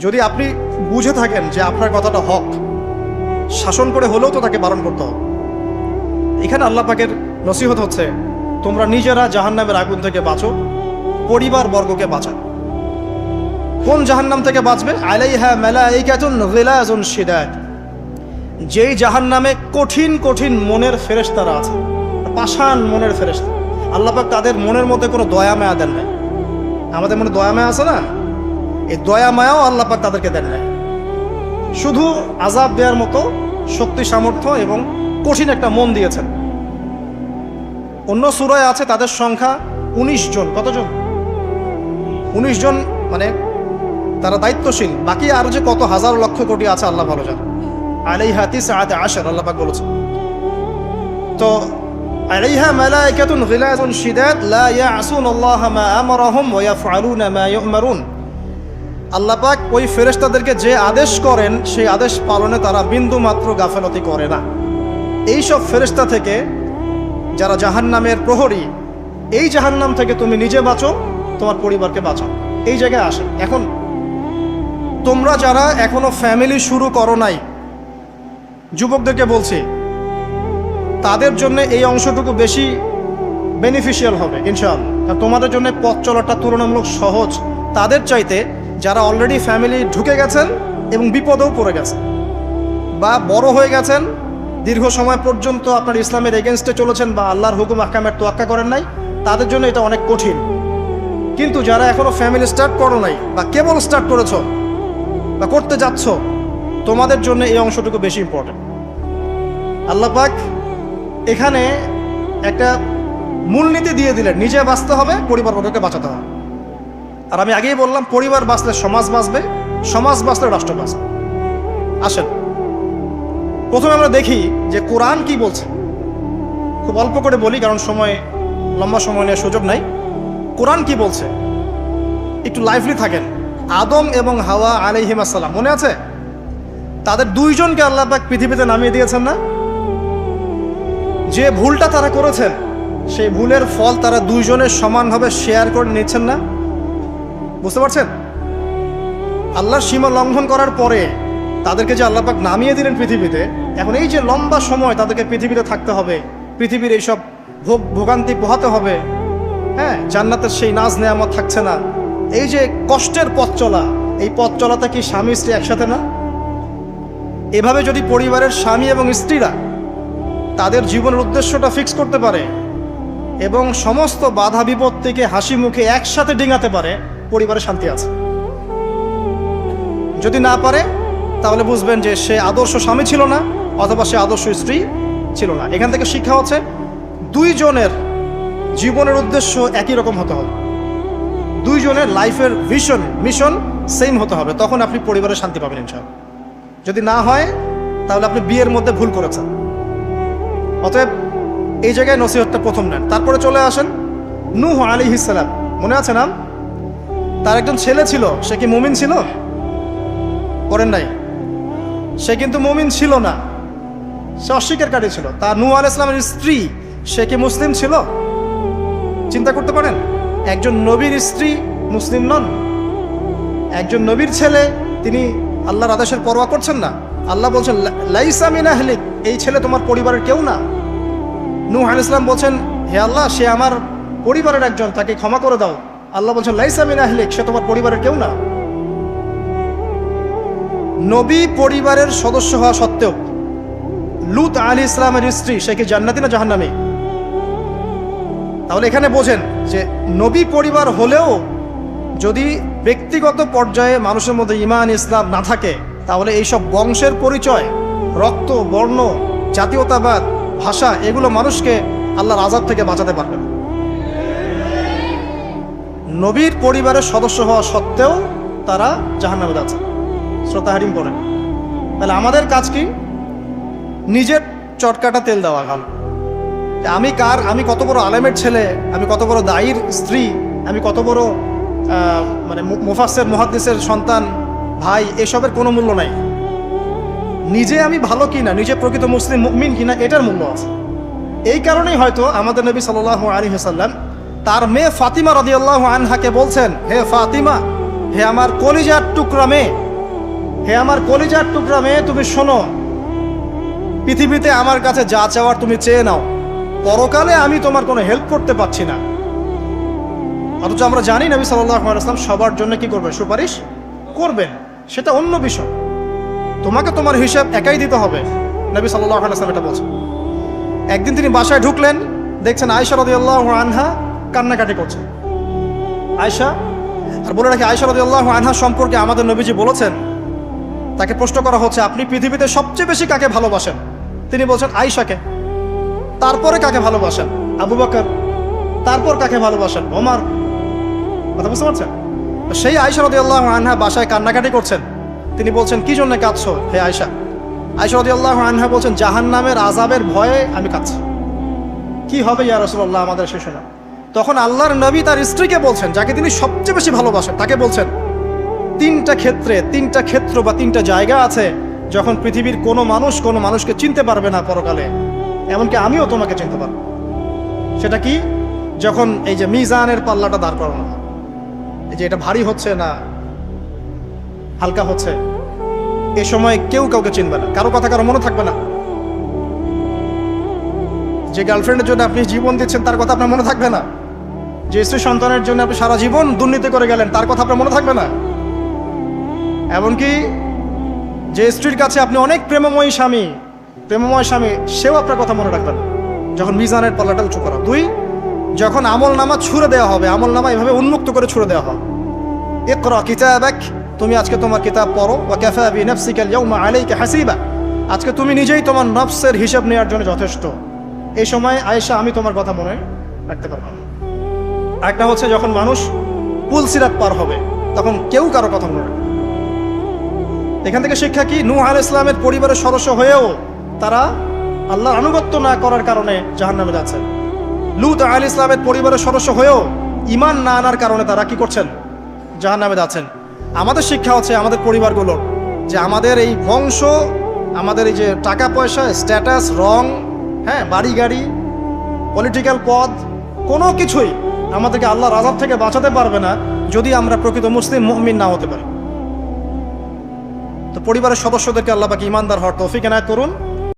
যদি আপনি বুঝে থাকেন যে আপনার কথাটা হক, শাসন করে হলেও তো তাকে বারণ করতে হবে। এখানে আল্লাহ পাকের নসিহত হচ্ছে, তোমরা নিজেরা জাহান্নামের আগুন থেকে বাঁচো, পরিবার বর্গকে বাঁচাও। কোন জাহান্নাম থেকে বাঁচবে? আলাইহা মালাইকাতুন গিলাজুন শিদাদ, যেই জাহান্নামে কঠিন কঠিন মনের ফেরেশতারা আছে, পাষাণ মনের ফেরেশতা। আল্লাহ পাক তাদের মনের মধ্যে কোনো দয়া মায়া দেন নাই। আমাদের মনে দয়া মায়া আছে না, এই দয়া মায়াও আল্লাহ পাক তাদেরকে দেন নাই। শুধু আযাব দেওয়ার মতো শক্তি সামর্থ্য এবং কঠিন একটা মন দিয়েছেন। অন্য সূরায় আছে তাদের সংখ্যা 19 জন। কতজন? 19 জন, মানে তারা দায়িত্বশীল। বাকি আর যে কত হাজার লক্ষ কোটি আছে আল্লাহ ভালো জানে। আলাইহা তিসআতা আশার, আল্লাহ পাক বলেছেন। তো আলাইহা মালাইকাতুন গিলাজুন শিদাদ লা ইয়াসুনাল্লাহা মা আমারাহুম ওয়া ইয়াফআলুনা মা ইউমারুন। আল্লাহ পাক ওই ফেরেশতাদেরকে যে আদেশ করেন সেই আদেশ পালনে তারা বিন্দু মাত্র গাফেলতি করে না। এই সব ফেরেশতা থেকে যারা জাহান্নামের প্রহরী, এই জাহান্নাম থেকে তুমি নিজে বাঁচো, তোমার পরিবারকে বাঁচাও। এই জায়গায় আসে। এখন তোমরা যারা এখনো ফ্যামিলি শুরু করো নাই, যুবকদেরকে বলছি, তাদের জন্য এই অংশটুকু বেশি বেনিফিশিয়াল হবে ইনশাআল্লাহ। তোমাদের জন্য পথ চলাটা তুলনামূলক সহজ তাদের চাইতে যারা অলরেডি ফ্যামিলি ঢুকে গেছেন এবং বিপদেও পড়ে গেছেন, বা বড় হয়ে গেছেন, দীর্ঘ সময় পর্যন্ত আপনার ইসলামের এগেনস্টে চলেছেন, বা আল্লাহর হুকুম আহকামের তোয়াক্কা করেন নাই, তাদের জন্য এটা অনেক কঠিন। কিন্তু যারা এখনো ফ্যামিলি স্টার্ট করো নাই, বা কেবল স্টার্ট করেছো বা করতে যাচ্ছ, তোমাদের জন্য এই অংশটুকু বেশি ইম্পর্টেন্ট। আল্লাহ পাক এখানে একটা মূলনীতি দিয়ে দিলেন, নিজে বাঁচতে হবে, পরিবারবর্গকে বাঁচাতে হবে। আর আমি আগেই বললাম, পরিবার বাঁচলে সমাজ বাঁচবে, সমাজ বাঁচলে রাষ্ট্র বাঁচবে। আসেন প্রথমে আমরা দেখি যে কোরআন কি বলছে। খুব অল্প করে বলি, কারণ লম্বা সময় নেওয়ার সুযোগ নাই। কোরআন কি বলছে একটু লাইভলি থাকেন। আদম এবং হাওয়া আলাইহিম আসসালাম, মনে আছে? তাদের দুইজনকে আল্লাহ পাক পৃথিবীতে নামিয়ে দিয়েছেন না? যে ভুলটা তারা করেছেন, সেই ভুলের ফল তারা দুইজনের সমানভাবে শেয়ার করে নিচ্ছেন না? বুঝতে পারছেন? আল্লাহর সীমা লঙ্ঘন করার পরে তাদেরকে যে আল্লাহ পাক নামিয়ে দিলেন পৃথিবীতে, এখন এই যে লম্বা সময় তাদেরকে পৃথিবীতে থাকতে হবে, পৃথিবীর এইসব ভোগান্তি পোহাতে হবে, হ্যাঁ, জান্নাতের সেই নাজ নেয়ামত থাকছে না, এই যে কষ্টের পথ চলা, এই পথ চলাটা কি স্বামী স্ত্রী একসাথে না? এভাবে যদি পরিবারের স্বামী এবং স্ত্রীরা তাদের জীবনের উদ্দেশ্যটা ফিক্স করতে পারে এবং সমস্ত বাধা বিপত্তিকে হাসি মুখে একসাথে ডিঙাতে পারে, পরিবারে শান্তি আছে। যদি না পারে, তাহলে বুঝবেন যে সে আদর্শ স্বামী ছিল না, অথবা সে আদর্শ স্ত্রী ছিল না। এখান থেকে শিক্ষা হচ্ছে, দুইজনের জীবনের উদ্দেশ্য একই রকম হতে হবে, দুইজনের লাইফের মিশন সেম হতে হবে। তখন আপনি পরিবারে শান্তি পাবেন ইনশাআল্লাহ। যদি না হয়, তাহলে আপনি বিয়ের মধ্যে ভুল করেছেন। অতএব এই জায়গায় নসিহতটা প্রথম নেন। তারপরে চলে আসেন নূহ আলাইহিস সালাম, মনে আছে নাম? তার একজন ছেলে ছিল, সে কি মুমিন ছিল? করেন নাই? সে কিন্তু মুমিন ছিল না, সে অস্বীকারী ছিল। তার নূহ আলাইহিস সালামের স্ত্রী, সে কি মুসলিম ছিল? চিন্তা করতে পারেন, একজন নবীর স্ত্রী মুসলিম নন, একজন নবীর ছেলে, তিনি আল্লাহর আদেশের পরোয়া করছেন না। আল্লাহ বলছেন লাইসা মিন আহলিক, এই ছেলে তোমার পরিবারের কেউ না। নূহ আলাইহিস সালাম বলছেন, হে আল্লাহ, সে আমার পরিবারের একজন, তাকে ক্ষমা করে দাও। আল্লাহ বলছেন লাইসা মিন আহলিক, সে তোমার পরিবারের কেউ না। নবী পরিবারের সদস্য হওয়া সত্ত্বেও লূত আলাইহিস সালামের স্ত্রী, সে কি জান্নাতি না জাহান্নামী? তাহলে এখানে বোঝেন যে নবী পরিবার হলেও যদি ব্যক্তিগত পর্যায়ে মানুষের মধ্যে ঈমান ইসলাম না থাকে, তাহলে এইসব বংশের পরিচয়, রক্ত, বর্ণ, জাতীয়তাবাদ, ভাষা, এগুলো মানুষকে আল্লাহর আযাব থেকে বাঁচাতে পারবে না। নবীর পরিবারের সদস্য হওয়া সত্ত্বেও তারা জাহান্নামে যাচ্ছে। শ্রোতা হারিম পড়েন। তাহলে আমাদের কাজ কি? নিজের চটকাটা তেল দেওয়া। ভালো, আমি কত বড় আলেমের ছেলে, আমি কত বড় দায়ীর স্ত্রী, আমি কত বড় মানে মুফাসসির মুহাদ্দিসের সন্তান, ভাই, এসবের কোনো মূল্য নাই। নিজে আমি ভালো কিনা, নিজে প্রকৃত মুসলিম মুমিন কিনা, এটার মূল্য আছে। এই কারণেই হয়তো আমাদের নবী সাল্লাল্লাহু আলাইহি ওয়াসাল্লাম তার মেয়ে ফাতিমা রাদিয়াল্লাহু আনহাকে বলছেন, হে ফাতিমা, হে আমার কলিজার টুকরা মেয়ে, হে আমার কলিজার টুকরা মেয়ে, তুমি শোনো, পৃথিবীতে আমার কাছে যা চাওয়ার তুমি চেয়ে নাও, পরকালে আমি তোমার কোনো হেল্প করতে পারছি না। অথচ আমরা জানি নবী সাল্লাল্লাহু আলাইহি ওয়াসাল্লাম সবার জন্য কি করবেন? সুপারিশ করবেন, সেটা অন্য বিষয়। তোমাকে তোমার হিসাব একাই দিতে হবে, নবী সাল্লাল্লাহু আলাইহি ওয়াসাল্লাম এটা বলছেন। একদিন তিনি বাসায় ঢুকলেন, দেখছেন আয়েশা রাদিয়াল্লাহু আনহা কান্নাকাটি করছে। আয়েশা, আর বলে রাখি, আয়েশা রাদিয়াল্লাহু আনহা সম্পর্কে আমাদের নবীজি বলেছেন, তাকে প্রশ্ন করা হচ্ছে আপনি পৃথিবীতে সবচেয়ে বেশি কাকে ভালোবাসেন? তিনি বলছেন আয়েশাকে। তারপরে কাকে ভালোবাসেন? আবু বকর। তারপর কাকে ভালোবাসেন? ওমর। কথা বুঝতে পারছেন? সেই আয়েশা রাদিয়াল্লাহু আনহা বাসায় কান্নাকাটি করছেন। তিনি বলছেন কি জন্য কাঁদছো হে আয়েশা? আয়েশা রাদিয়াল্লাহু আনহা বলছেন জাহান্নামের আযাবের ভয়ে আমি কাঁদছি। কি হবে ইয়া রাসূলুল্লাহ আমাদের শেষে না? তখন আল্লাহর নবী তার স্ত্রীকে বলছেন, যাকে তিনি সবচেয়ে বেশি ভালোবাসেন, তাকে বলছেন তিনটা ক্ষেত্র বা তিনটা জায়গা আছে যখন পৃথিবীর কোনো মানুষকে চিনতে পারবে না পরকালে, এমনকি আমিও তোমাকে চিনতে পারবো। সেটা কি? যখন এই যে মিজানের পাল্লাটা দাঁড় করানো হয়, এই যে এটা ভারী হচ্ছে না হালকা হচ্ছে, এ সময় কেউ কাউকে চিনবে না, কারো কথা কারো মনে থাকবে না। যে গার্লফ্রেন্ডের জন্য আপনি জীবন দিচ্ছেন তার কথা আপনার মনে থাকবে না। যে স্ত্রী সন্তানের জন্য আপনি সারা জীবন দুর্নীতি করে গেলেন তার কথা আপনার মনে থাকবে না। এমনকি যে স্ত্রীর কাছে আপনি অনেক প্রেমময় স্বামী, সেও আপনার কথা মনে রাখবেন যখন মিজানের পাল্লাটা উঁচু করা। দুই, যখন আমল নামা ছুড়ে দেওয়া হবে, আমল নামা এভাবে উন্মুক্ত করে ছুড়ে দেওয়া হবে, ইকরা কিতাবাক, তুমি আজকে তোমার কিতাব পড়ো, ওয়া কাফা বিনাফসিকা আল-ইয়াওমা আলাইকা হাসিবা, আজকে তুমি নিজেই তোমার নফসের হিসাব নেওয়ার জন্য যথেষ্ট। এই সময় আয়েশা আমি তোমার কথা মনে রাখতে পারবো না। একটা হচ্ছে যখন মানুষ পুলসিরাত পার হবে, তখন কেউ কারো কথা মনে রাখবে। এখান থেকে শিক্ষা কি? নূহ আলাইহিস সালামের পরিবারের সদস্য হয়েও তারা আল্লাহর আনুগত্য না করার কারণে জাহান্নামে যাচ্ছেন। লূত আলাইহিস সালামের পরিবারের সদস্য হয়েও ঈমান না আনার কারণে তারা কি করছেন? জাহান্নামে যাচ্ছেন। আমাদের শিক্ষা হচ্ছে আমাদের পরিবারগুলোর, যে আমাদের এই বংশ, আমাদের এই যে টাকা পয়সা, স্ট্যাটাস, রং, হ্যাঁ, বাড়ি গাড়ি, পলিটিক্যাল পদ, কোনো কিছুই আমাদেরকে আল্লাহর আযাব থেকে বাঁচাতে পারবে না যদি আমরা প্রকৃত মুসলিম মুমিন না হতে পারি। তো পরিবারের সদস্যদেরকে আল্লাহ পাক ঈমানদার হওয়ার তৌফিক এনায়েত করুন।